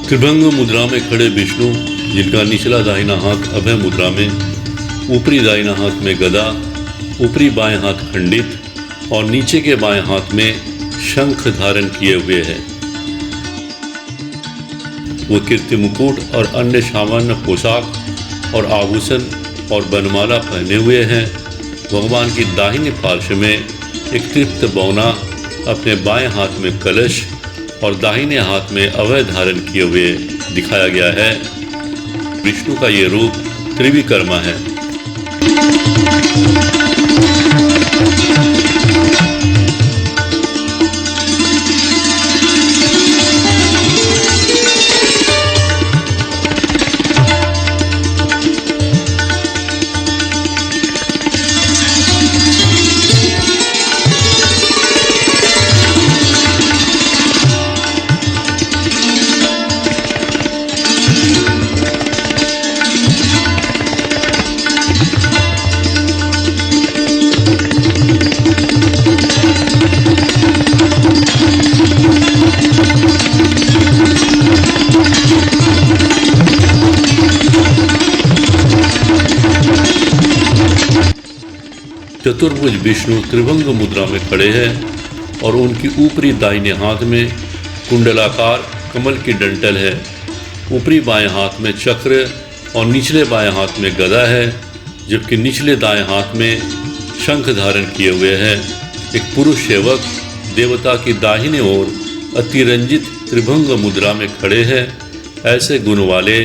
त्रिभंग मुद्रा में खड़े विष्णु, जिनका निचला दाहिना हाथ अभय मुद्रा में, ऊपरी दाहिना हाथ में गदा, ऊपरी बाएं हाथ खंडित और नीचे के बाएं हाथ में शंख धारण किए हुए हैं। वो कीर्ति मुकुट और अन्य सामान्य पोशाक और आभूषण और बनमाला पहने हुए हैं। भगवान की दाहिने पार्श्व में एक तृप्त बौना, अपने बाएं हाथ में कलश और दाहिने हाथ में अभय धारण किए हुए दिखाया गया है। विष्णु का ये रूप त्रिविक्रमा है। चतुर्भुज विष्णु त्रिभंग मुद्रा में खड़े हैं और उनकी ऊपरी दाहिने हाथ में कुंडलाकार कमल की डंठल है। ऊपरी बाएं हाथ में चक्र और निचले बाएं हाथ में गदा है, जबकि निचले दाएं हाथ में शंख धारण किए हुए हैं। एक पुरुष सेवक देवता की दाहिने ओर अतिरंजित त्रिभंग मुद्रा में खड़े हैं। ऐसे गुण वाले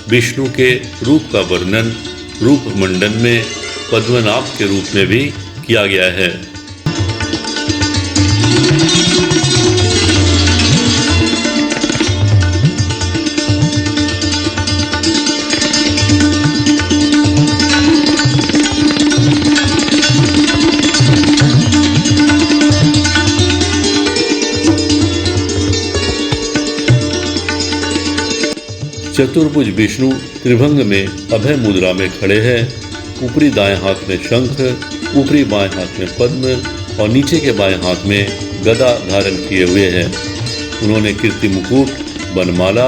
विष्णु के रूप का वर्णन रूप मंडन में पद्मनाभ के रूप में भी किया गया है। चतुर्भुज विष्णु त्रिभंग में अभय मुद्रा में खड़े हैं। ऊपरी दाएं हाथ में शंख, ऊपरी बाएं हाथ में पद्म और नीचे के बाएं हाथ में गदा धारण किए हुए हैं। उन्होंने कीर्ति मुकुट, बनमाला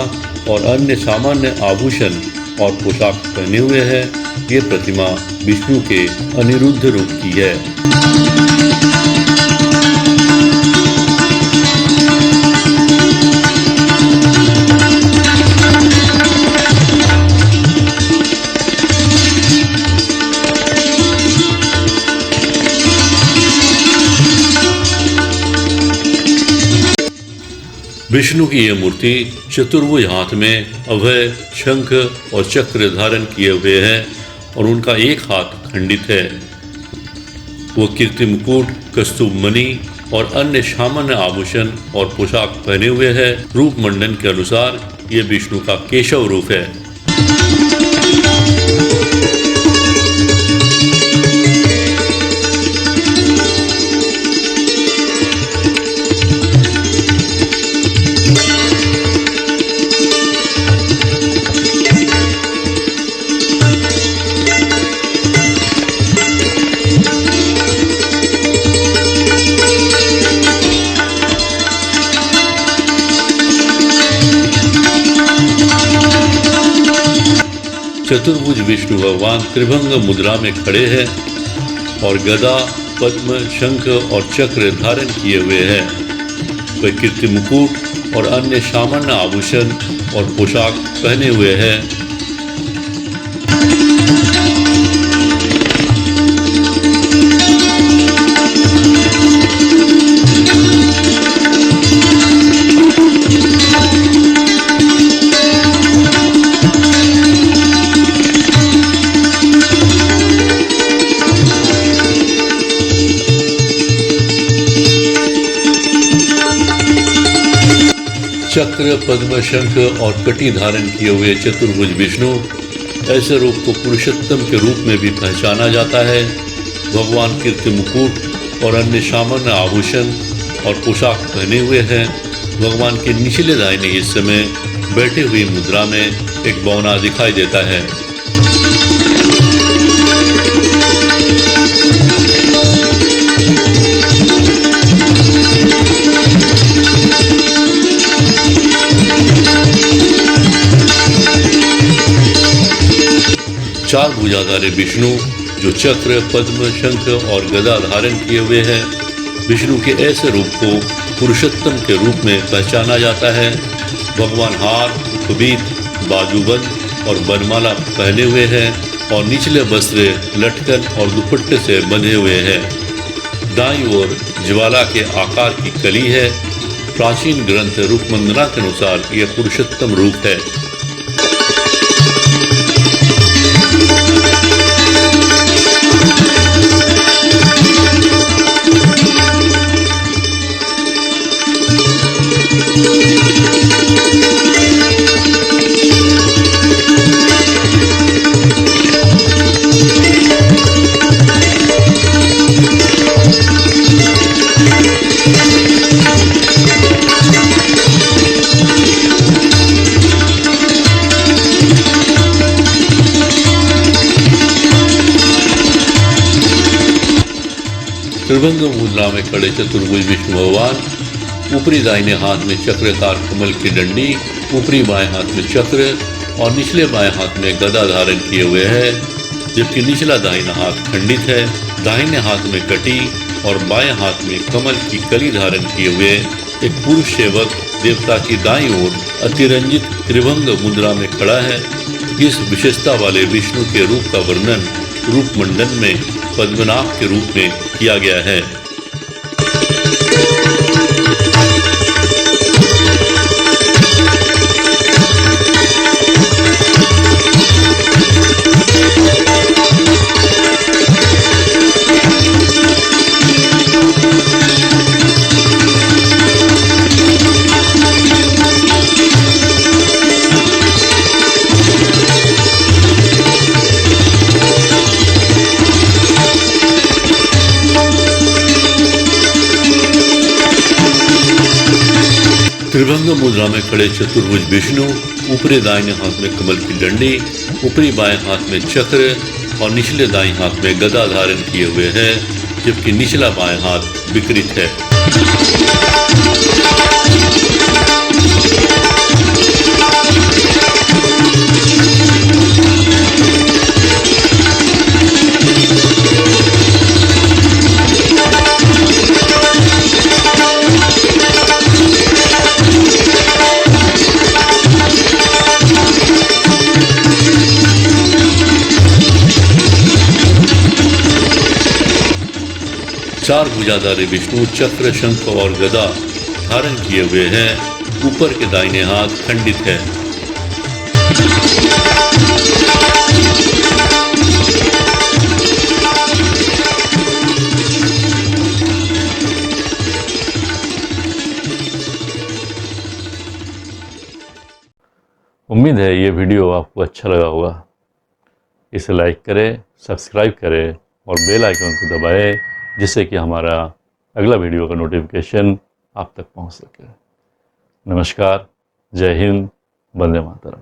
और अन्य सामान्य आभूषण और पोशाक पहने हुए हैं। ये प्रतिमा विष्णु के अनिरुद्ध रूप की है। विष्णु की यह मूर्ति चतुर्भुज हाथ में अभय, शंख और चक्र धारण किए हुए हैं और उनका एक हाथ खंडित है। वो कीर्ति मुकुट, कस्तूभ मणि और अन्य सामान्य आभूषण और पोशाक पहने हुए हैं। रूप मंडन के अनुसार ये विष्णु का केशव रूप है। चतुर्भुज विष्णु भगवान त्रिभंग मुद्रा में खड़े हैं और गदा, पद्म, शंख और चक्र धारण किए हुए हैं। वे कीर्ति मुकुट और अन्य सामान्य आभूषण और पोशाक पहने हुए हैं। चक्र, पद्म, शंख और कटी धारण किए हुए चतुर्भुज विष्णु, ऐसे रूप को पुरुषोत्तम के रूप में भी पहचाना जाता है। भगवान कीर्ति मुकुट और अन्य सामान्य आभूषण और पोशाक पहने हुए हैं। भगवान के निचले दाहिने हिस्से में बैठी हुई मुद्रा में एक बौना दिखाई देता है। चार भुजाधारी विष्णु जो चक्र, पद्म, शंख और गदा धारण किए हुए हैं। विष्णु के ऐसे रूप को पुरुषोत्तम के रूप में पहचाना जाता है। भगवान हार, उपवीत, बाजूबंद और बनमाला पहने हुए हैं और निचले वस्त्र लटकन और दुपट्टे से बंधे हुए हैं। दाईं ओर ज्वाला के आकार की कली है। प्राचीन ग्रंथ रूपमंडला के अनुसार यह पुरुषोत्तम रूप है। त्रिभंग मुद्रा में खड़े चतुर्भुज विष्णु भगवान ऊपरी दाहिने हाथ में चक्राकार कमल की डंडी, ऊपरी बाएं हाथ में चक्र और निचले बाएं हाथ में गदा धारण किए हुए हैं, जबकि निचला दाहिना हाथ खंडित है। दाहिने हाथ में कटी और बाएं हाथ में कमल की कली धारण किए हुए एक पुरुष सेवक देवता की दाईं ओर अतिरंजित त्रिभंग मुद्रा में खड़ा है। इस विशेषता वाले विष्णु के रूप का वर्णन रूप मंडन में पद्मनाभ के रूप में किया गया है। त्रिभंग मुद्रा में खड़े चतुर्भुज विष्णु ऊपरी दाहिने हाथ में कमल की डंडी, ऊपरी बाएं हाथ में चक्र और निचले दाएं हाथ में गदा धारण किए हुए हैं, जबकि निचला बाएं हाथ विकृत है। चार भुजाधारी विष्णु चक्र, शंख और गदा धारण किए हुए हैं। ऊपर के दाहिने हाथ खंडित है। उम्मीद है ये वीडियो आपको अच्छा लगा होगा। इसे लाइक करें, सब्सक्राइब करें और बेल आइकन को दबाएं, जिससे कि हमारा अगला वीडियो का नोटिफिकेशन आप तक पहुंच सके। नमस्कार, जय हिंद, वंदे मातरम।